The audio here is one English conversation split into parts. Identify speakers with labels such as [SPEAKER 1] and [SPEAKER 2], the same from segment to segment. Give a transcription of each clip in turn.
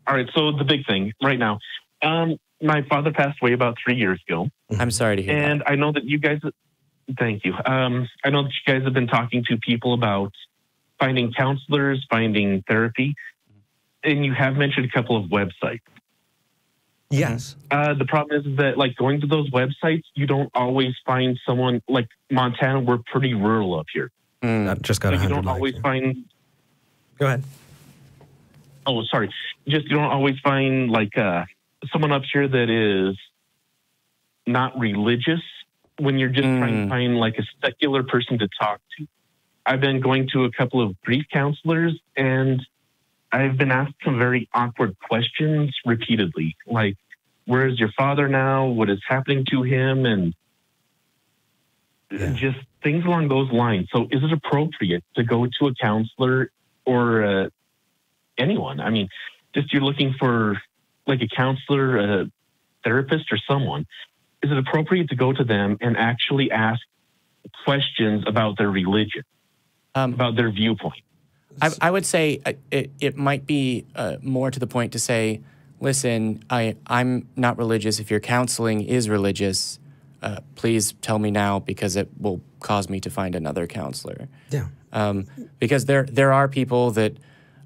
[SPEAKER 1] All right, so the big thing right now. My father passed away about 3 years ago.
[SPEAKER 2] I'm sorry to hear that.
[SPEAKER 1] And I know that you guys, thank you. I know that you guys have been talking to people about finding counselors, finding therapy, and you have mentioned a couple of websites.
[SPEAKER 3] Yes.
[SPEAKER 1] The problem is that, like, going to those websites, you don't always find someone, like Montana, we're pretty rural up here.
[SPEAKER 3] Just got
[SPEAKER 1] so
[SPEAKER 3] 100
[SPEAKER 1] you don't
[SPEAKER 3] likes,
[SPEAKER 1] always
[SPEAKER 3] yeah.
[SPEAKER 1] find...
[SPEAKER 3] Go ahead.
[SPEAKER 1] Oh, sorry. You don't always find, like, someone up here that is not religious when you're just trying to find, like, a secular person to talk to. I've been going to a couple of grief counselors, and I've been asked some very awkward questions repeatedly, like, where is your father now? What is happening to him? And just things along those lines. So is it appropriate to go to a counselor or anyone? I mean, just you're looking for like a counselor, a therapist, or someone. Is it appropriate to go to them and actually ask questions about their religion, about their viewpoint?
[SPEAKER 2] I would say it might be more to the point to say, listen, I'm not religious. If your counseling is religious, please tell me now because it will cause me to find another counselor.
[SPEAKER 3] Yeah.
[SPEAKER 2] Because there are people that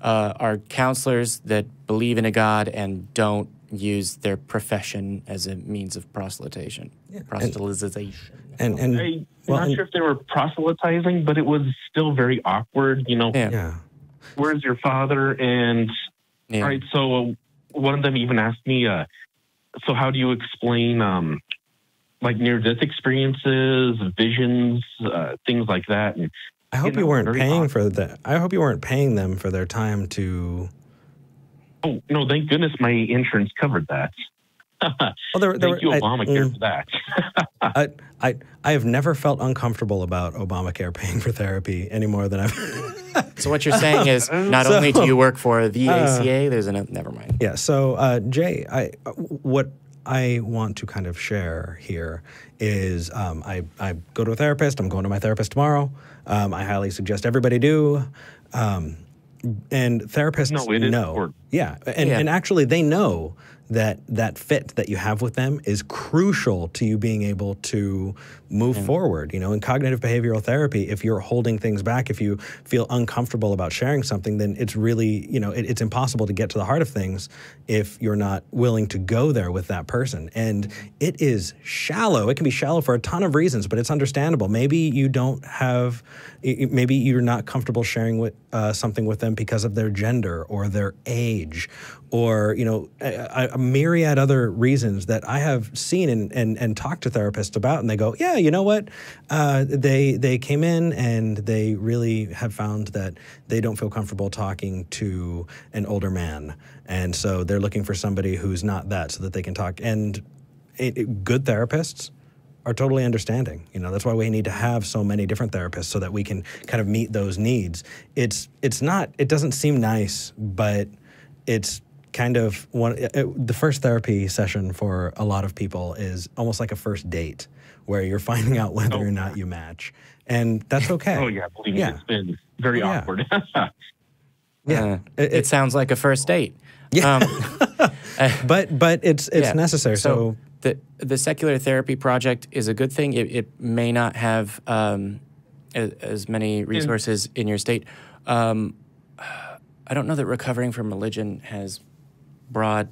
[SPEAKER 2] are counselors that believe in a God and don't use their profession as a means of proselytization.
[SPEAKER 3] Yeah.
[SPEAKER 2] Proselytization.
[SPEAKER 3] And
[SPEAKER 1] I'm not sure if they were proselytizing, but it was still very awkward, you know.
[SPEAKER 3] Yeah.
[SPEAKER 1] Where's your father? And all right, so one of them even asked me, so how do you explain like near-death experiences, visions, things like that? And
[SPEAKER 3] I hope you weren't paying for that. I hope you weren't paying them for their time to.
[SPEAKER 1] Oh no! Thank goodness my insurance covered that.
[SPEAKER 3] Well,
[SPEAKER 1] Thank you, Obamacare, for that.
[SPEAKER 3] I have never felt uncomfortable about Obamacare paying for therapy any more than I've.
[SPEAKER 2] So what you're saying is not only do you work for the ACA, there's another. Never mind.
[SPEAKER 3] Yeah. So Jay, what I want to kind of share here is I go to a therapist. I'm going to my therapist tomorrow. I highly suggest everybody do. And therapists know. Yeah. And actually they know that fit that you have with them is crucial to you being able to move forward. You know, in cognitive behavioral therapy, if you're holding things back, if you feel uncomfortable about sharing something, then it's really, you know, it's impossible to get to the heart of things if you're not willing to go there with that person. And it is shallow. It can be shallow for a ton of reasons, but it's understandable. Maybe you don't have, maybe you're not comfortable sharing with something with them because of their gender or their age or, you know, a myriad other reasons that I have seen and talked to therapists about, and they go, yeah, you know what? They came in and they really have found that they don't feel comfortable talking to an older man. And so they're looking for somebody who's not that so that they can talk. And good therapists are totally understanding. You know, that's why we need to have so many different therapists so that we can kind of meet those needs. It doesn't seem nice, but it's kind of the first therapy session for a lot of people is almost like a first date where you're finding out whether or not you match. And that's okay.
[SPEAKER 1] Oh, yeah. Believe me, it's been very awkward.
[SPEAKER 2] It sounds like a first date.
[SPEAKER 3] Yeah. But it's necessary. So
[SPEAKER 2] the Secular Therapy Project is a good thing. It may not have as many resources in your state. I don't know that Recovering from Religion has broad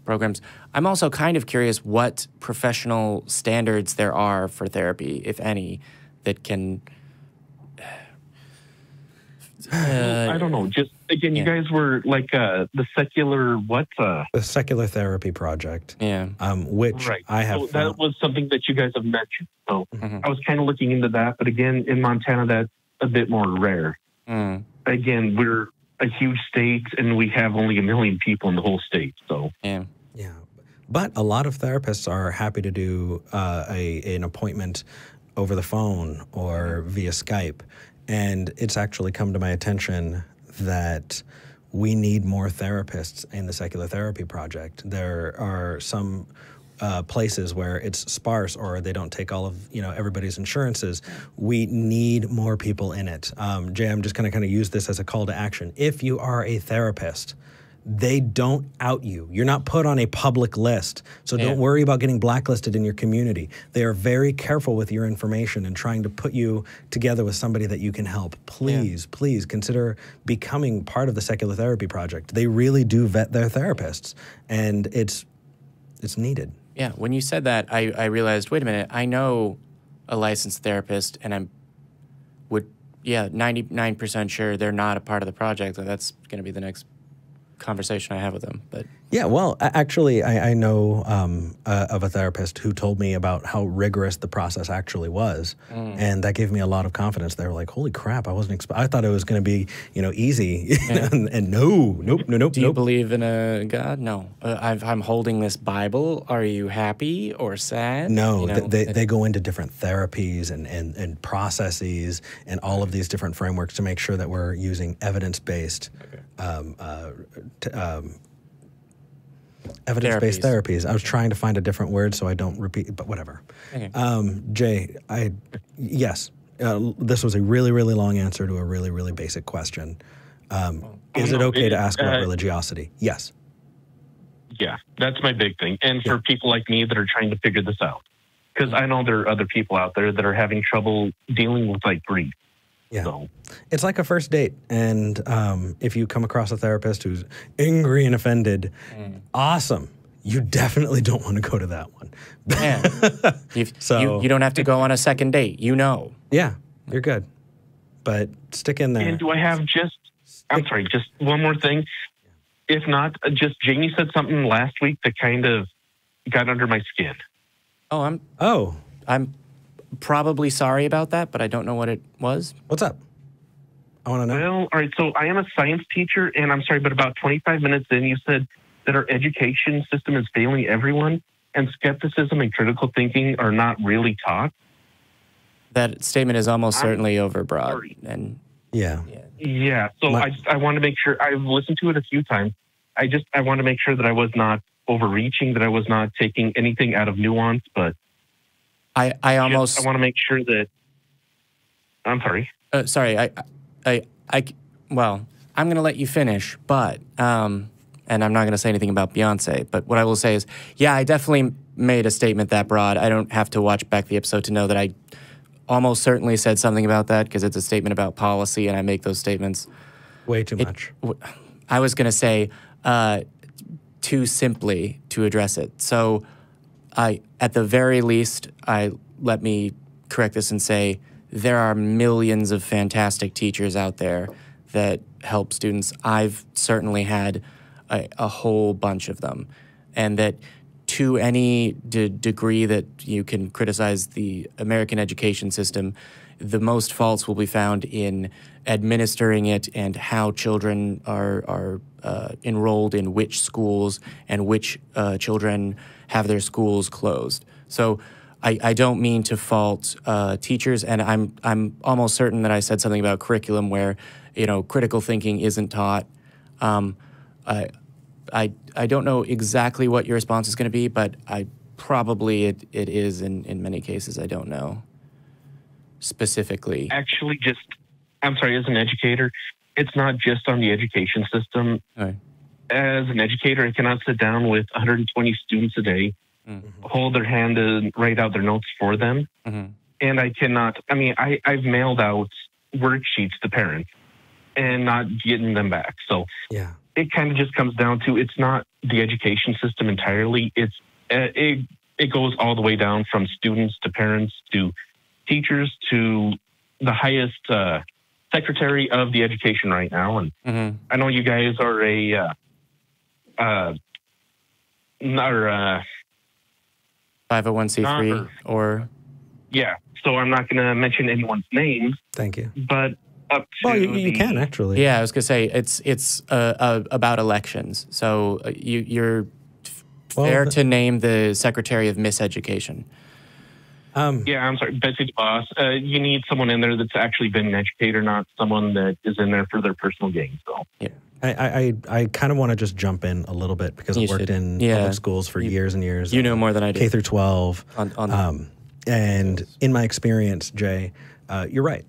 [SPEAKER 2] programs. I'm also kind of curious what professional standards there are for therapy, if any, that can...
[SPEAKER 1] I don't know. Just, again, you guys were like the secular what?
[SPEAKER 3] The Secular Therapy Project.
[SPEAKER 2] Yeah.
[SPEAKER 3] Which I have
[SPEAKER 1] so that was something that you guys have mentioned. So I was kind of looking into that. But again, in Montana, that's a bit more rare. Again, we're a huge state, and we have only 1 million people in the whole state. So
[SPEAKER 3] yeah. But a lot of therapists are happy to do an appointment over the phone or via Skype. And it's actually come to my attention that we need more therapists in the Secular Therapy Project. There are some places where it's sparse or they don't take all of, you know, everybody's insurances. We need more people in it. Jay, I'm just going to kind of use this as a call to action. If you are a therapist they don't out you. You're not put on a public list. So don't worry about getting blacklisted in your community. They are very careful with your information and trying to put you together with somebody that you can help. Please, please consider becoming part of the Secular Therapy Project. They really do vet their therapists, and it's needed.
[SPEAKER 2] Yeah, when you said that, I realized, wait a minute, I know a licensed therapist, and 99% sure they're not a part of the project, and that's going to be the next conversation I have with them. But
[SPEAKER 3] yeah, well, actually, I know of a therapist who told me about how rigorous the process actually was, and that gave me a lot of confidence. They were like, "Holy crap! I thought it was going to be, easy." And nope.
[SPEAKER 2] Do you believe in a God? No. I'm holding this Bible. Are you happy or sad?
[SPEAKER 3] No, they go into different therapies and processes and all of these different frameworks to make sure that we're using evidence-based. Evidence-based therapies. I was trying to find a different word so I don't repeat, but whatever. Okay. Jay, yes, this was a really, really long answer to a really, really basic question. Is it okay to ask about religiosity? Yes.
[SPEAKER 1] Yeah, that's my big thing. And for people like me that are trying to figure this out, because I know there are other people out there that are having trouble dealing with grief.
[SPEAKER 3] Yeah, so. It's like a first date, and if you come across a therapist who's angry and offended, awesome. You definitely don't want to go to that one.
[SPEAKER 2] Yeah. You don't have to go on a second date.
[SPEAKER 3] Yeah, you're good. But stick in there.
[SPEAKER 1] And do I have just one more thing? If not, Jamie said something last week that kind of got under my skin.
[SPEAKER 2] I'm probably sorry about that, but I don't know what it was.
[SPEAKER 3] What's up? I want to know.
[SPEAKER 1] Well, all right, so I am a science teacher, and I'm sorry, but about 25 minutes in, you said that our education system is failing everyone, and skepticism and critical thinking are not really taught.
[SPEAKER 2] That statement is almost certainly overbroad. And
[SPEAKER 1] yeah. So I want to make sure, I've listened to it a few times. I want to make sure that I was not overreaching, that I was not taking anything out of nuance, but I want to make sure that. I'm sorry.
[SPEAKER 2] Well, I'm going to let you finish, but and I'm not going to say anything about Beyonce. But what I will say is, I definitely made a statement that broad. I don't have to watch back the episode to know that I almost certainly said something about that, because it's a statement about policy, and I make those statements
[SPEAKER 3] way too much.
[SPEAKER 2] I was going to say too simply to address it. So. At the very least, let me correct this and say there are millions of fantastic teachers out there that help students. I've certainly had a whole bunch of them, and that to any degree that you can criticize the American education system, the most faults will be found in administering it and how children are enrolled in which schools and which children have their schools closed. So I don't mean to fault teachers, and I'm almost certain that I said something about curriculum where critical thinking isn't taught. I don't know exactly what your response is going to be, but probably it is in many cases. I don't know specifically.
[SPEAKER 1] Actually, I'm sorry, as an educator, it's not just on the education system.
[SPEAKER 2] Right.
[SPEAKER 1] As an educator, I cannot sit down with 120 students a day, hold their hand and write out their notes for them. And I cannot, I've mailed out worksheets to parents and not getting them back. So it kind of just comes down to, it's not the education system entirely. It goes all the way down from students to parents to teachers to the highest secretary of the education right now. And I know you guys are
[SPEAKER 2] 501c3 or
[SPEAKER 1] so I'm not going to mention anyone's names.
[SPEAKER 3] Thank you.
[SPEAKER 1] But up to
[SPEAKER 3] you can actually.
[SPEAKER 2] Yeah, I was going to say it's about elections. So you're fair to name the Secretary of Miseducation.
[SPEAKER 1] I'm sorry, Betsy DeVos. You need someone in there that's actually been an educator, not someone that is in there for their personal gain. So
[SPEAKER 2] yeah.
[SPEAKER 3] I kind of want to just jump in a little bit because I've worked in public schools for years and years.
[SPEAKER 2] You know more than I do.
[SPEAKER 3] K through 12. And in my experience, Jay, you're right.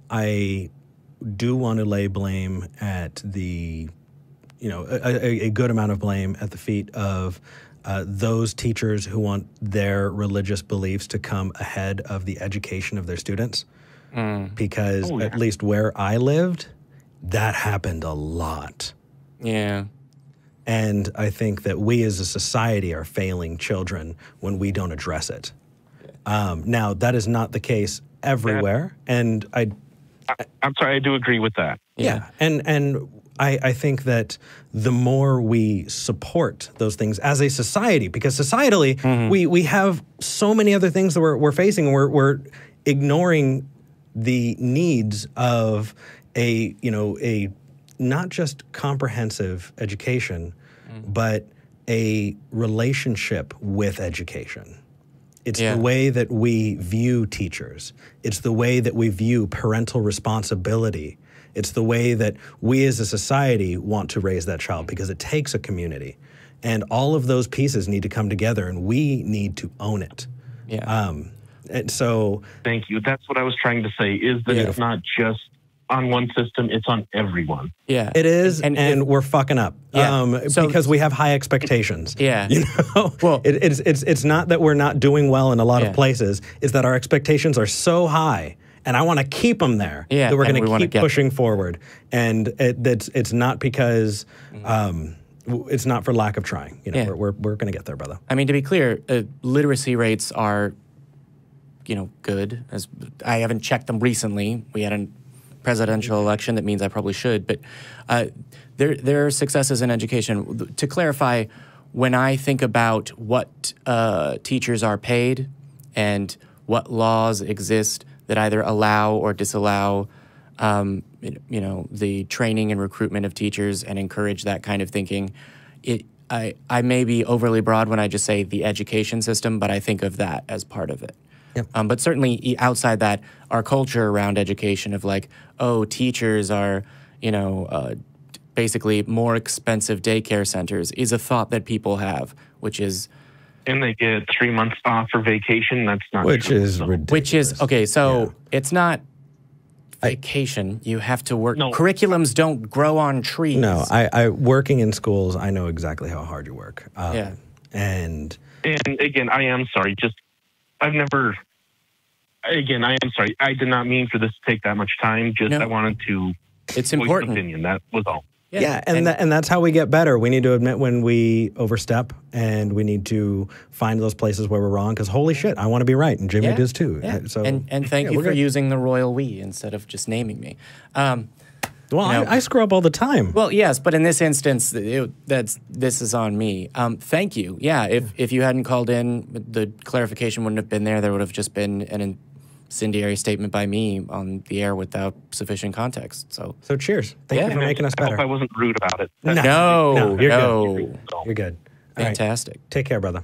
[SPEAKER 3] I do want to lay blame at the a good amount of blame at the feet of those teachers who want their religious beliefs to come ahead of the education of their students. Because at least where I lived, that happened a lot.
[SPEAKER 2] Yeah.
[SPEAKER 3] And I think that we as a society are failing children when we don't address it. Now, that is not the case everywhere. And
[SPEAKER 1] I'm sorry, I do agree with that.
[SPEAKER 3] Yeah. And I think that the more we support those things as a society, because societally, we have so many other things that we're facing, and we're ignoring the needs of a not just comprehensive education, but a relationship with education. It's the way that we view teachers. It's the way that we view parental responsibility. It's the way that we as a society want to raise that child, because it takes a community. And all of those pieces need to come together, and we need to own it.
[SPEAKER 2] Yeah.
[SPEAKER 3] And so,
[SPEAKER 1] thank you. That's what I was trying to say, is that it's not just on one system, it's on everyone.
[SPEAKER 3] Yeah. It is, and we're fucking up. Because we have high expectations.
[SPEAKER 2] Yeah.
[SPEAKER 3] Well, it's not that we're not doing well in a lot of places, it's that our expectations are so high, and I want to keep them there, that we're going to keep pushing forward. And it's not because it's not for lack of trying. We're going to get there, brother.
[SPEAKER 2] I mean, to be clear, literacy rates are good. As I haven't checked them recently. We had a presidential election. That means I probably should. But there are successes in education. To clarify, when I think about what teachers are paid and what laws exist that either allow or disallow, the training and recruitment of teachers and encourage that kind of thinking, I may be overly broad when I just say the education system, but I think of that as part of it. Yep. But certainly outside that, our culture around education of like, oh, teachers are, basically more expensive daycare centers is a thought that people have, which is...
[SPEAKER 1] And they get 3 months off for vacation. That's not
[SPEAKER 3] Which
[SPEAKER 1] true.
[SPEAKER 3] is ridiculous.
[SPEAKER 2] Which is, okay, so it's not vacation. You have to work. No. Curriculums don't grow on trees.
[SPEAKER 3] No, I working in schools, I know exactly how hard you work. And
[SPEAKER 1] again, I am sorry. I am sorry. I did not mean for this to take that much time. I wanted to.
[SPEAKER 2] It's important.
[SPEAKER 1] Voice an opinion. That was all.
[SPEAKER 3] Yeah, and that's how we get better. We need to admit when we overstep, and we need to find those places where we're wrong. Because holy shit, I want to be right, and Jimmy does too.
[SPEAKER 2] Yeah.
[SPEAKER 3] So
[SPEAKER 2] and thank you for using the royal we instead of just naming me.
[SPEAKER 3] I screw up all the time.
[SPEAKER 2] Well, yes, but in this instance, this is on me. Thank you. Yeah, if you hadn't called in, the clarification wouldn't have been there. There would have just been an incendiary statement by me on the air without sufficient context. So
[SPEAKER 3] cheers. Thank you for making us better.
[SPEAKER 1] I hope I wasn't rude about it.
[SPEAKER 2] No,
[SPEAKER 3] you're good. You're good.
[SPEAKER 2] Fantastic.
[SPEAKER 3] Take care, brother.